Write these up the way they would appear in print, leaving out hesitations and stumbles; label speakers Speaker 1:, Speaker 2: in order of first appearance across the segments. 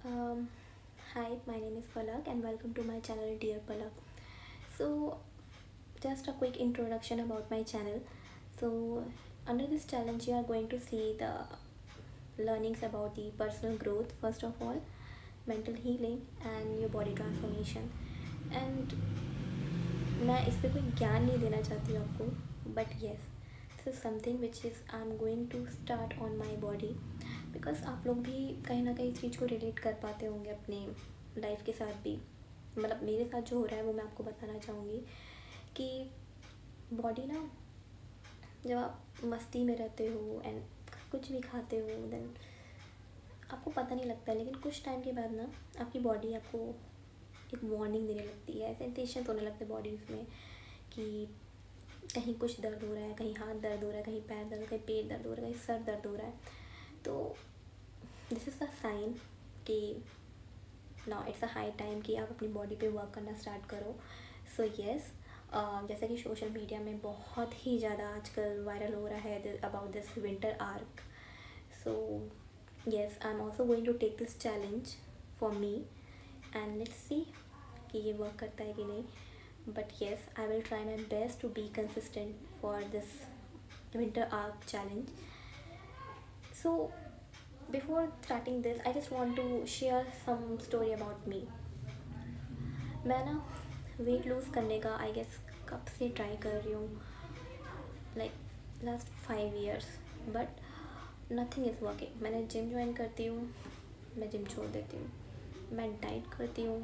Speaker 1: Um, Hi, my name is Palak and welcome to my channel Dear Palak. So, just a quick introduction about my channel. So, under this challenge, you are going to see the learnings about the personal growth, first of all, mental healing, and your body transformation. And मैं इस पे कोई ज्ञान नहीं देना चाहती हूँ आपको, but yes this is something which is I am going to start on my body because आप लोग भी कहीं ना कहीं इस चीज़ को रिलेट कर पाते होंगे अपने लाइफ के साथ भी। मतलब मेरे साथ जो हो रहा है वो मैं आपको बताना चाहूँगी कि बॉडी ना, जब आप मस्ती में रहते हो एंड कुछ भी खाते हो देन आपको पता नहीं लगता, लेकिन कुछ टाइम के बाद ना आपकी बॉडी आपको एक वार्निंग देने लगती है, सेंसेशन होने लगते हैं बॉडीज़ में कि कहीं कुछ दर्द हो रहा है, कहीं हाथ दर्द हो रहा है, कहीं पैर दर्द हो रहा है, कहीं पेट दर्द हो रहा है, कहीं सर दर्द हो रहा है। तो दिस इज़ द साइन कि now it's a high time कि आप अपनी बॉडी पे वर्क करना स्टार्ट करो। सो येस, जैसा कि सोशल मीडिया में बहुत ही ज़्यादा आजकल वायरल हो रहा है about this winter arc. So yes, I am also going to take this challenge for me and let's see कि ये वर्क करता है कि नहीं। But yes, I will try my best to be consistent for this winter arc challenge. So, before starting this, I just want to share some story about me. मैं ना weight lose करने का I guess कब से try कर रही हूँ, like last 5 years, but nothing is working. मैंने जिम ज्वाइन करती हूँ, मैं जिम छोड़ देती हूँ। मैं डाइट करती हूँ,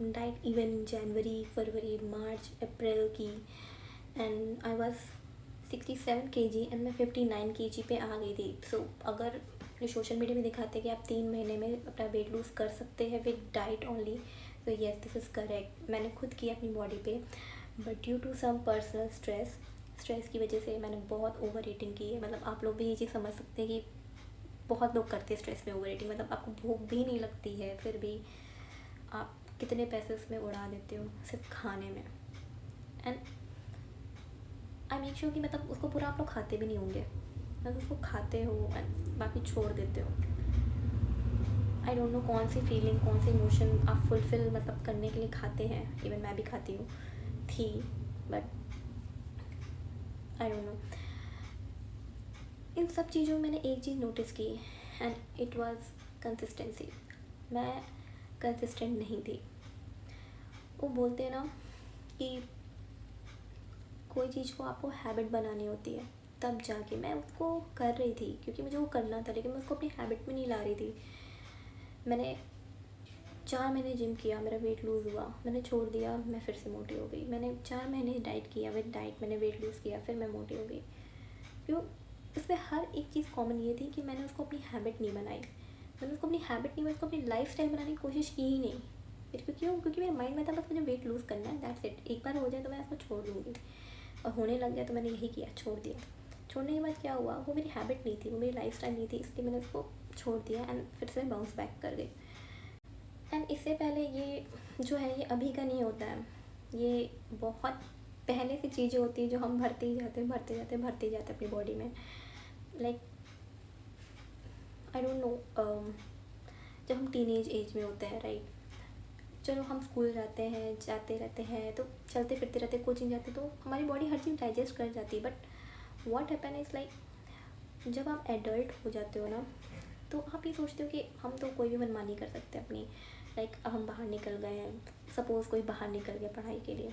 Speaker 1: डाइट इवन जनवरी फरवरी मार्च अप्रैल की, and I was 67 kg and मैं 59 kg पे आ गई थी। सो अगर जो सोशल मीडिया में दिखाते हैं कि आप 3 महीने में अपना वेट लूज़ कर सकते हैं विद डाइट ओनली, तो येस दिस इज़ करेक्ट। मैंने खुद किया अपनी बॉडी पे, but due to some personal stress की वजह से मैंने बहुत ओवर ईटिंग की है। मतलब आप लोग भी ये चीज़ समझ सकते हैं कि बहुत लोग करते हैं स्ट्रेस में ओवर ईटिंग। मतलब आपको भूख भी नहीं लगती है, फिर भी आप कितने पैसे उसमें उड़ा देते हो सिर्फ खाने में। एंड आई मेक श्योर कि मतलब उसको पूरा आप लोग खाते भी नहीं होंगे, मतलब उसको खाते हो एंड बाकी छोड़ देते हो। आई डोंट नो कौन सी फीलिंग, कौन सी इमोशन आप फुलफ़िल मतलब करने के लिए खाते हैं। इवन मैं भी खाती हूँ थी, बट आई डोंट नो। इन सब चीज़ों में मैंने एक चीज़ नोटिस की एंड इट वाज कंसिस्टेंसी। मैं कंसिस्टेंट नहीं थी। वो बोलते हैं ना कि कोई चीज़ को आपको हैबिट बनानी होती है, तब जाके मैं उसको कर रही थी क्योंकि मुझे वो करना था, लेकिन मैं उसको अपनी हैबिट में नहीं ला रही थी। मैंने 4 महीने जिम किया, मेरा वेट लूज़ हुआ, मैंने छोड़ दिया, मैं फिर से मोटी हो गई। मैंने 4 महीने डाइट किया, विद डाइट मैंने वेट लूज़ किया, फिर मैं मोटी हो गई। क्यों? इसमें हर एक चीज़ कॉमन ये थी कि मैंने उसको अपनी हैबिट नहीं बनाई। मैंने उसको अपनी हैबिट नहीं बनाई, उसको अपनी लाइफ स्टाइल बनाने की कोशिश की ही नहीं। फिर क्योंकि मेरे माइंड में था बस मुझे वेट लूज़ करना है, दैट्स इट। एक बार हो जाए तो मैं इसको छोड़ दूँगी, और होने लग गया तो मैंने यही किया, छोड़ दिया। छोड़ने के बाद क्या हुआ, वो मेरी हैबिट नहीं थी, वो मेरी लाइफ स्टाइल नहीं थी, इसलिए मैंने उसको छोड़ दिया एंड फिर से मैं बाउंस बैक कर गई। एंड इससे पहले ये जो है ये अभी का नहीं होता है, ये बहुत पहले से चीज़ें होती हैं जो हम भरते ही जाते हैं, भरते जाते हैं, भरते जाते हैं अपनी बॉडी में। लाइक आई डोंट नो, जब हम टीनेज एज में होते हैं, राइट, चलो हम स्कूल जाते हैं, जाते रहते हैं, तो चलते फिरते रहते हैं, कोचिंग जाते, तो हमारी बॉडी हर चीज़ डाइजेस्ट कर जाती है। But what happen is like जब आप एडल्ट हो जाते हो ना, तो आप ये सोचते हो कि हम तो कोई भी मनमानी कर सकते हैं अपनी। लाइक अब हम बाहर निकल गए हैं, सपोज़ कोई बाहर निकल गया पढ़ाई के लिए,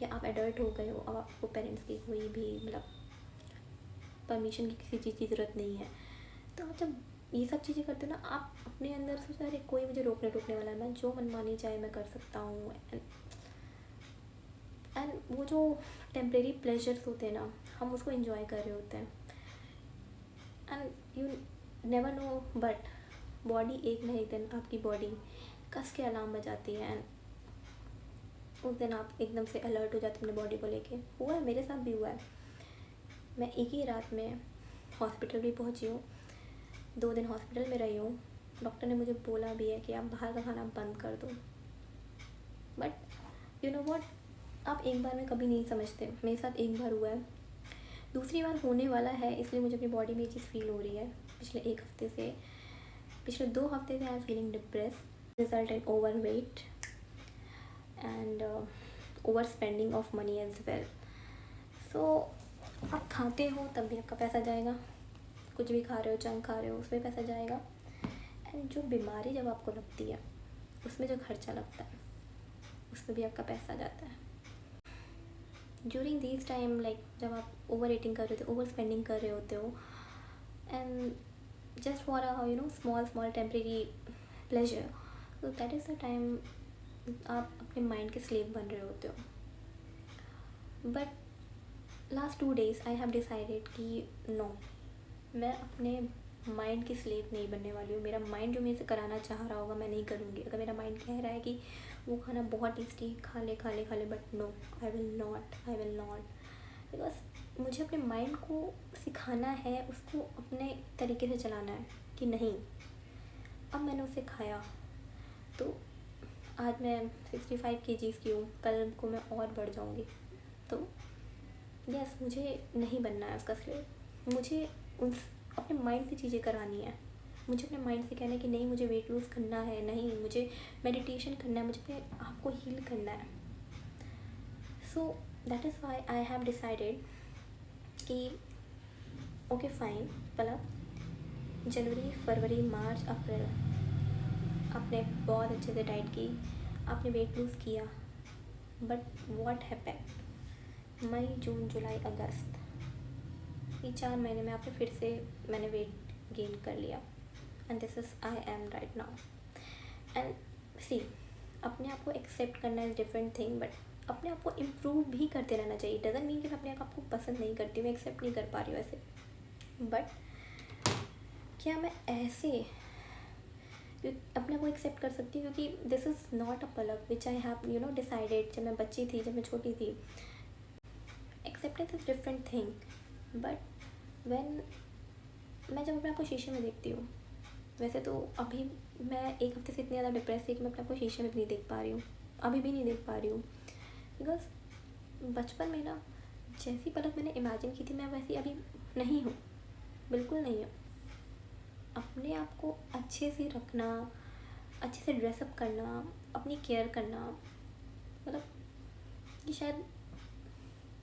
Speaker 1: या आप एडल्ट हो गए हो, अब आपको पेरेंट्स की कोई भी मतलब परमिशन की किसी चीज़ की ज़रूरत नहीं है। तो आप जब ये सब चीज़ें करते हो ना, आप अपने अंदर सोचते हो अरे कोई मुझे रोकने टोकने वाला है, मैं जो मनमानी चाहे मैं कर सकता हूँ। एंड वो जो टेम्परेरी प्लेजर्स होते हैं ना, हम उसको इन्जॉय कर रहे होते हैं। And you never know, but body एक ना एक दिन आपकी बॉडी कस के अलार्म बजाती है एंड उस दिन आप एकदम से अलर्ट हो जाते हैं अपनी बॉडी को लेके। हुआ है, मेरे साथ भी हुआ है। मैं एक ही रात में हॉस्पिटल भी पहुंची हूँ, 2 दिन हॉस्पिटल में रही हूँ। डॉक्टर ने मुझे बोला भी है कि आप बाहर का खाना बंद कर दो, बट यू नो वॉट, आप एक बार में कभी नहीं समझते। मेरे साथ एक बार हुआ है, दूसरी बार होने वाला है, इसलिए मुझे अपनी बॉडी में ये चीज़ फील हो रही है पिछले 1 हफ्ते से। पिछले 2 हफ्ते से I am feeling depress, result in over weight and over spending of money as well. So आप खाते हो तब भी आपका पैसा जाएगा, कुछ भी खा रहे हो, जंक खा रहे हो, उसमें पैसा जाएगा। एंड जो बीमारी जब आपको लगती है उसमें जो खर्चा लगता है उसमें भी आपका पैसा जाता है। ड्यूरिंग दिस टाइम लाइक जब आप ओवर ईटिंग कर रहे होते हो, ओवर स्पेंडिंग कर रहे होते हो and just for a small temporary pleasure, तो दैट इज़ द टाइम आप अपने माइंड के स्लेव बन रहे होते हो। But last 2 days I have decided कि नो, मैं अपने माइंड की स्लेव नहीं बनने वाली हूँ। मेरा माइंड जो मेरे से कराना चाह रहा होगा मैं नहीं करूँगी। अगर मेरा माइंड कह रहा है कि वो खाना बहुत टेस्टी, खा ले, but no, I will not because मुझे अपने माइंड को सिखाना है, उसको अपने तरीके से चलाना है कि नहीं, अब मैंने उसे खाया तो आज मैं 65 kgs की हूँ, कल को मैं और बढ़ जाऊँगी। तो यस, मुझे नहीं बनना है उसका स्लेव। मुझे उस अपने माइंड से चीज़ें करानी है। मुझे अपने माइंड से कहना है कि नहीं, मुझे वेट लूज़ करना है, नहीं मुझे मेडिटेशन करना है, मुझे अपने आप को हील करना है। So that is why I have decided कि ओके फाइन पलक, जनवरी, फरवरी, मार्च, अप्रैल आपने बहुत अच्छे से डाइट की, आपने वेट लूज़ किया, बट व्हाट हैपेंड, मई, जून, जुलाई, अगस्त, ये 4 महीने में आपने फिर से मैंने वेट गेन कर लिया and this is I am right now. And see, अपने आप को एक्सेप्ट करना इज़ डिफरेंट थिंग, बट अपने आप को इम्प्रूव भी करते रहना चाहिए। डजंट मीन कि मैं अपने आप को पसंद नहीं करती, मैं एक्सेप्ट नहीं कर पा रही हूँ ऐसे, बट क्या मैं ऐसे अपने आप को एक्सेप्ट कर सकती हूँ? क्योंकि this is not a Palak which I have decided जब मैं बच्ची थी, जब मैं छोटी थी। Acceptance is different thing, but when मैं जब अपने आप को शीशे में देखती हूँ, वैसे तो अभी मैं 1 हफ्ते से इतनी ज़्यादा डिप्रेस थी कि मैं अपने आप को शीशे में भी नहीं देख पा रही हूँ, अभी भी नहीं देख पा रही हूँ। बिकॉज बचपन में ना जैसी पलक मैंने इमेजिन की थी मैं वैसी अभी नहीं हूँ, बिल्कुल नहीं हूँ। अपने आप को अच्छे से रखना, अच्छे से ड्रेसअप करना, अपनी केयर करना, मतलब ये शायद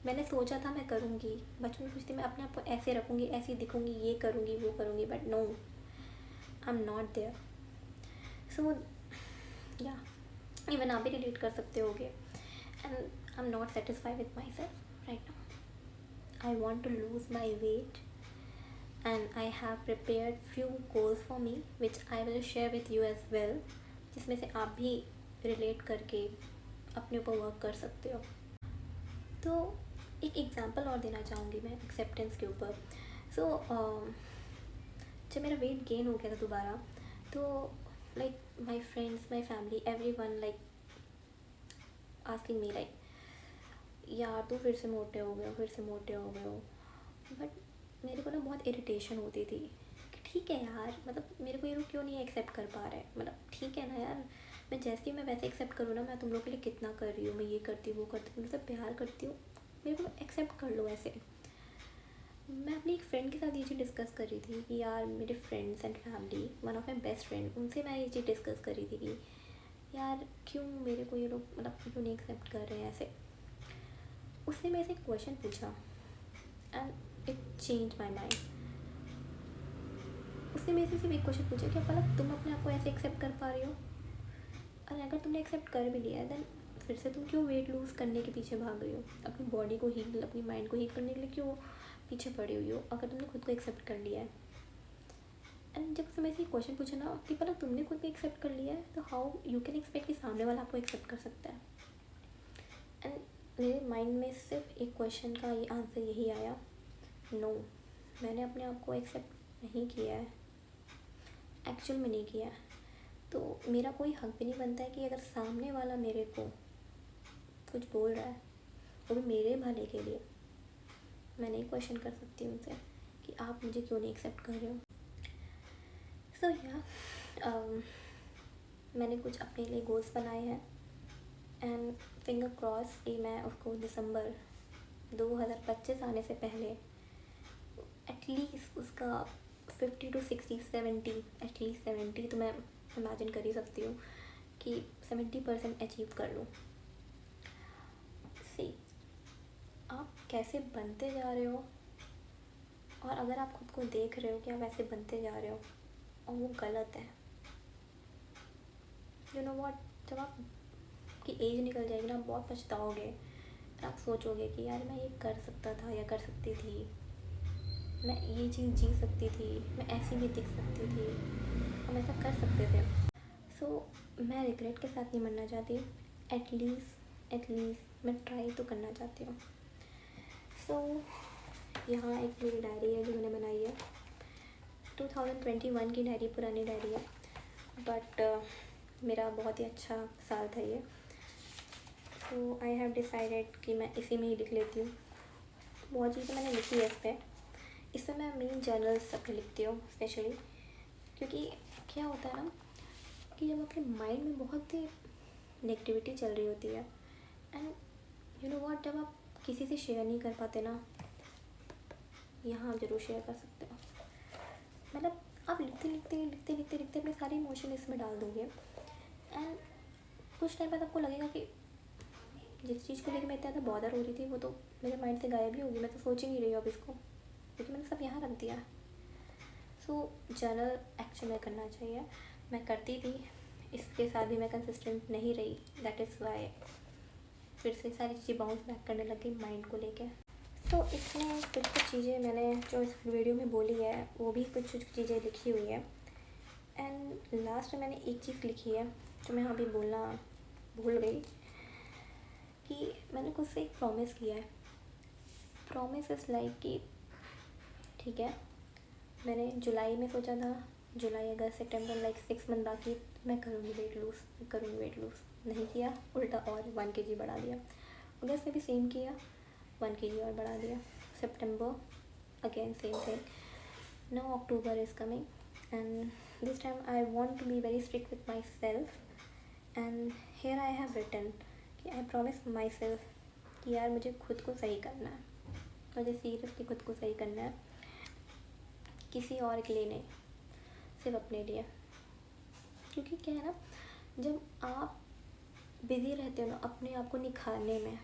Speaker 1: मैंने सोचा था मैं करूँगी, बचपन में सोचती मैं अपने आप को ऐसे रखूँगी, ऐसी दिखूँगी, ये करूँगी, वो करूँगी, but no, I am not there. So yeah, even आप भी रिलेट कर सकते होगे। And I am not satisfied with myself right now. I want to lose my weight and I have prepared few goals for me which I will share with you as well, जिसमें से आप भी relate करके अपने ऊपर work कर सकते हो। तो एक एग्जांपल और देना चाहूँगी मैं एक्सेप्टेंस के ऊपर। सो जब मेरा वेट गेन हो गया था दोबारा, तो like my friends, my family, every one like asking me like, यार तू फिर से मोटे हो गए हो। बट मेरे को ना बहुत इरिटेशन होती थी कि ठीक है यार, मतलब मेरे को ये लोग क्यों नहीं एक्सेप्ट कर पा रहे, मतलब ठीक है ना यार, मैं जैसी मैं वैसे एक्सेप्ट करूँ ना, मैं तुम लोग के लिए कितना कर रही हूँ, मैं ये करती हूँ, वो करती हूँ, मतलब प्यार करती हूँ, मेरे को एक्सेप्ट कर लो ऐसे। मैं अपनी एक फ्रेंड के साथ ये चीज़ डिस्कस कर रही थी कि यार मेरे friends and family, one of my best friend, उनसे मैं ये चीज़ डिस्कस कर रही थी कि यार क्यों मेरे को ये लोग मतलब क्यों नहीं एक्सेप्ट कर रहे हैं ऐसे। उसने मेरे से एक क्वेश्चन पूछा and it change my mind. उसने मेरे से सिर्फ एक क्वेश्चन पूछा, क्या पलक तुम अपने आप को ऐसे एक्सेप्ट कर पा रही हो? और अगर तुमने एक्सेप्ट कर भी लिया है देन फिर से तुम क्यों वेट लूज़ करने के पीछे भाग रही हो? अपनी बॉडी को हील, अपनी माइंड को हील करने के लिए क्यों पीछे पड़ी हुई हो अगर तुमने खुद को एक्सेप्ट कर लिया है? एंड जब उसने मेरे से क्वेश्चन पूछा ना कि पलक तुमने खुद को एक्सेप्ट कर लिया है, तो हाउ यू कैन एक्सपेक्ट कि सामने वाला आपको एक्सेप्ट कर सकता है? एंड मेरे माइंड में सिर्फ एक क्वेश्चन का ये आंसर यही आया, नो, मैंने अपने आप को एक्सेप्ट नहीं किया है, एक्चुअल में नहीं किया है। तो मेरा कोई हक भी नहीं बनता है कि अगर सामने वाला मेरे को कुछ बोल रहा है वो भी मेरे भले के लिए, मैं नहीं क्वेश्चन कर सकती उनसे कि आप मुझे क्यों नहीं एक्सेप्ट कर रहे हो। सो या, मैंने कुछ अपने लिए गोल्स बनाए हैं एंड फिंगर क्रॉस कि मैं उसको दिसंबर 2025 आने से पहले एटलीस्ट उसका 50 to 60 70, एटलीस्ट 70 तो मैं इमेजिन कर ही सकती हूँ कि 70% अचीव कर लूँ। सी, आप कैसे बनते जा रहे हो, और अगर आप खुद को देख रहे हो कि आप ऐसे बनते जा रहे हो और वो गलत है, यू नो व्हाट, जब आपकी एज निकल जाएगी ना, आप बहुत पछताओगे। आप सोचोगे कि यार मैं ये कर सकता था या कर सकती थी, मैं ये चीज़ जी सकती थी, मैं ऐसी भी दिख सकती थी, हम ऐसा कर सकते थे। सो मैं रिग्रेट के साथ नहीं मरना चाहती। एटलीस्ट मैं ट्राई तो करना चाहती हूँ। सो यहाँ एक मेरी डायरी है जो मैंने बनाई है, 2021 की डायरी, पुरानी डायरी है, बट मेरा बहुत ही अच्छा साल था ये। तो आई हैव डिसाइडेड कि मैं इसी में ही लिख लेती हूँ। बहुत चीज़ें मैंने लिखी है इसमें मैं मेन जर्नल्स अपने लिखती हूँ स्पेशली, क्योंकि क्या होता है ना कि जब आपके माइंड में बहुत ही नेगेटिविटी चल रही होती है, एंड यू नो व्हाट, जब आप किसी से शेयर नहीं कर पाते ना, यहाँ आप ज़रूर शेयर कर सकते हो। मतलब आप लिखते अपने सारे इमोशन इसमें डाल दोगे, एंड कुछ टाइम बाद आपको लगेगा कि जिस चीज़ को लेकर मैं इतना ज़्यादा बॉदर हो रही थी वो तो मेरे माइंड से गायब ही होगी, मैं तो सोच ही नहीं रही हूँ अब इसको, क्योंकि मैंने सब यहाँ रख दिया। सो जर्नल एक्चुअल में करना चाहिए, मैं करती थी, इसके साथ भी मैं कंसिस्टेंट नहीं रही, दैट इज़ वाई फिर से सारी चीज़ें बाउंस बैक करने लग गई माइंड को लेके। सो इसमें कुछ चीज़ें मैंने जो इस वीडियो में बोली है वो भी कुछ चीज़ें लिखी हुई है, एंड लास्ट में मैंने एक चीज़ लिखी है जो मैं अभी बोलना भूल गई, कि मैंने खुद से एक प्रॉमिस किया है। प्रॉमिस इज़ लाइक कि ठीक है, मैंने जुलाई में सोचा था, जुलाई अगस्त सितंबर, लाइक 6 मंथ बाकी, मैं करूँगी वेट लूज़, नहीं किया, उल्टा और 1 kg बढ़ा दिया। अगस्त में भी सेम किया, 1 kg और बढ़ा दिया। September again same thing. Now October is coming, and this time I want to be very strict with myself, and here I have written कि आई प्रॉमिस माई सेल्फ कि यार मुझे खुद को सही करना है, मुझे सीरियसली खुद को सही करना है, किसी और के लिए नहीं, सिर्फ अपने लिए। क्योंकि क्या है ना, जब आप बिज़ी रहते हो ना अपने आप को निखारने में,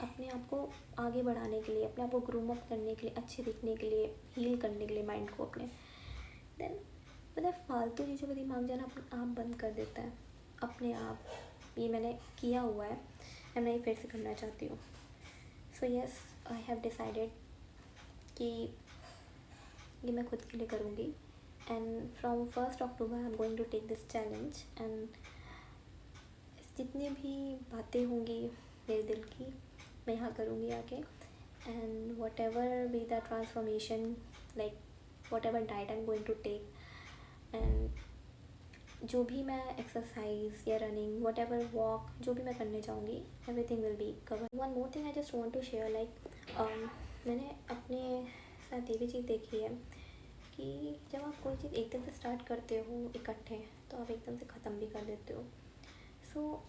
Speaker 1: अपने आप को आगे बढ़ाने के लिए, अपने आप को ग्रूम अप करने के लिए, अच्छे दिखने के लिए, हील करने के लिए माइंड को अपने, देन पता है फालतू चीज़ों में दिमाग जाना अपने आप बंद कर देता है अपने आप। ये मैंने किया हुआ है एंड मैं ये फिर से करना चाहती हूँ। So yes, I have decided कि ये मैं खुद के लिए करूँगी, and from 1 October I am going to take this challenge, and जितनी भी बातें होंगी मेरे दिल की मैं यहाँ करूँगी आके, and whatever be the transformation, like whatever diet I am going to take, and जो भी मैं एक्सरसाइज या रनिंग, वट एवर वॉक, जो भी मैं करने जाऊँगी, everything will be cover. One more thing I just want to share, like मैंने अपने साथ ये भी चीज़ देखी है कि जब आप कोई चीज़ एकदम से स्टार्ट करते हो इकट्ठे, तो आप एकदम से ख़त्म भी कर देते हो। सो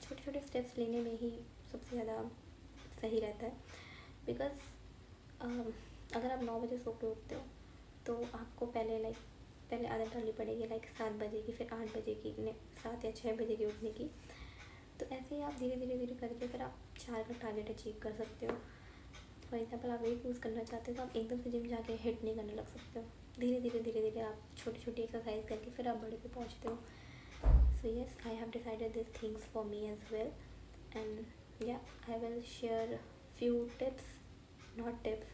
Speaker 1: छोटे छोटे स्टेप्स लेने में ही सबसे ज़्यादा सही रहता है, बिकॉज़ अगर आप 9 बजे सो के उठते हो तो आपको पहले आदत डालनी पड़ेगी, लाइक 7 बजे की, फिर 8 बजे की, 7 या 6 बजे की उठने की। तो ऐसे ही आप धीरे करके फिर आप 4 का टारगेट अचीव कर सकते हो। फॉर एग्जाम्पल आप वेट लूज़ करना चाहते हो तो आप एकदम से जिम जाके हिट नहीं करने लग सकते हो, धीरे आप छोटी छोटी एक्सरसाइज करके फिर आप बड़े पे पहुँचते हो। So yes, I have decided these things for me as well, and yeah, I will share few tips, not tips,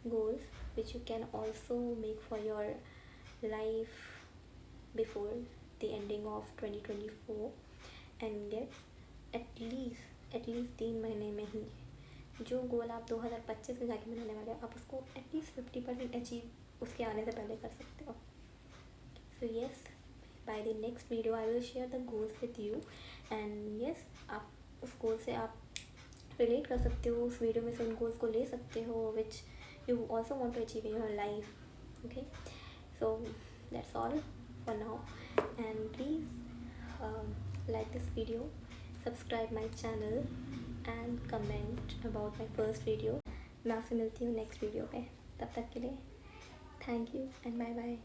Speaker 1: goals which you can also make for your life before the ending of 2024, and yes, at least 3 महीने में ही जो गोल आप 2025 में जाके बनाने वाले हो, आप उसको एटलीस्ट 50% अचीव उसके आने से पहले कर सकते हो। So yes, by the next video I will share the goals with you, and yes, आप उस गोल से आप रिलेट कर सकते हो, उस वीडियो में से उन गोल्स को ले सकते हो which you also want to achieve in your life. Okay, so that's all for now, and please like this video, subscribe my channel and comment about my first video. मैं आपसे मिलती हूँ नेक्स्ट वीडियो पे, तब तक के लिए Thank you and bye bye.